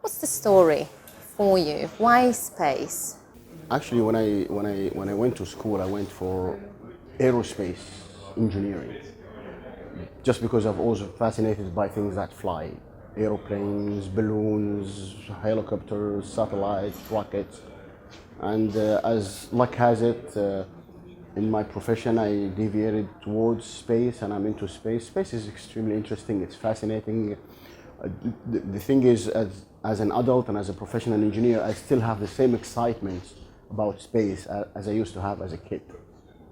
What's the story for you? Why space? Actually, when I went to school, I went for aerospace engineering, just because I've always fascinated by things that fly, aeroplanes, balloons, helicopters, satellites, rockets, and as luck has it, in my profession, I deviated towards space, and I'm into space. Space is extremely interesting. It's fascinating. The thing is, as an adult and as a professional engineer, I still have the same excitement about space as I used to have as a kid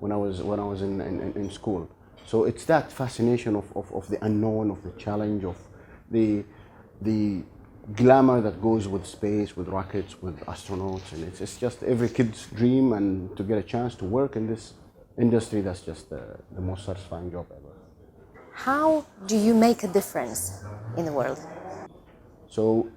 when I was in school. So it's that fascination of the unknown, of the challenge, of the glamour that goes with space, with rockets, with astronauts, and it's just every kid's dream. And to get a chance to work in this industry, that's just the most satisfying job ever. How do you make a difference in the world? So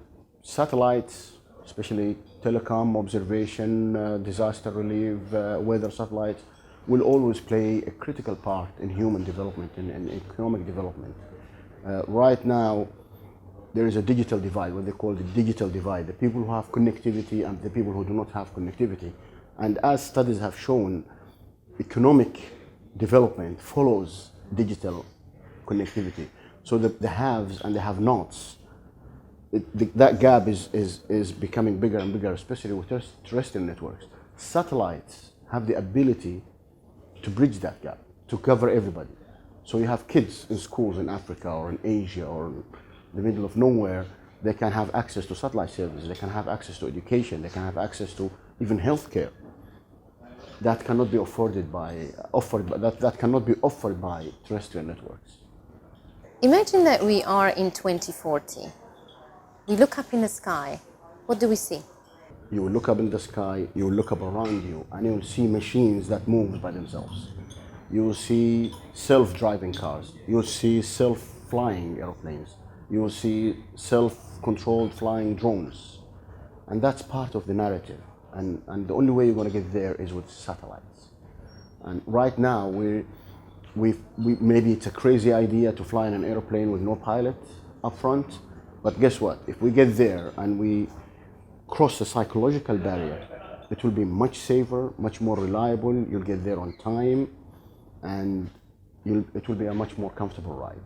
satellites, especially telecom, observation, disaster relief, weather satellites, will always play a critical part in human development and economic development. Right now, there is a digital divide, what they call the digital divide, the people who have connectivity and the people who do not have connectivity. And as studies have shown, economic development follows digital connectivity. So the haves and the have-nots, that gap is becoming bigger and bigger, especially with terrestrial networks. Satellites have the ability to bridge that gap, to cover everybody. So you have kids in schools in Africa or in Asia or in the middle of nowhere, they can have access to satellite services, they can have access to education, they can have access to even healthcare. That cannot be that cannot be offered by terrestrial networks. Imagine that we are in 2040. We look up in the sky. What do we see? You will look up in the sky, you will look up around you, and you will see machines that move by themselves. You will see self-driving cars. You will see self-flying airplanes. You will see self-controlled flying drones. And that's part of the narrative. And the only way you're going to get there is with satellites. And right now, maybe it's a crazy idea to fly in an airplane with no pilot up front, but guess what? If we get there and we cross the psychological barrier, it will be much safer, much more reliable. You'll get there on time, and it will be a much more comfortable ride.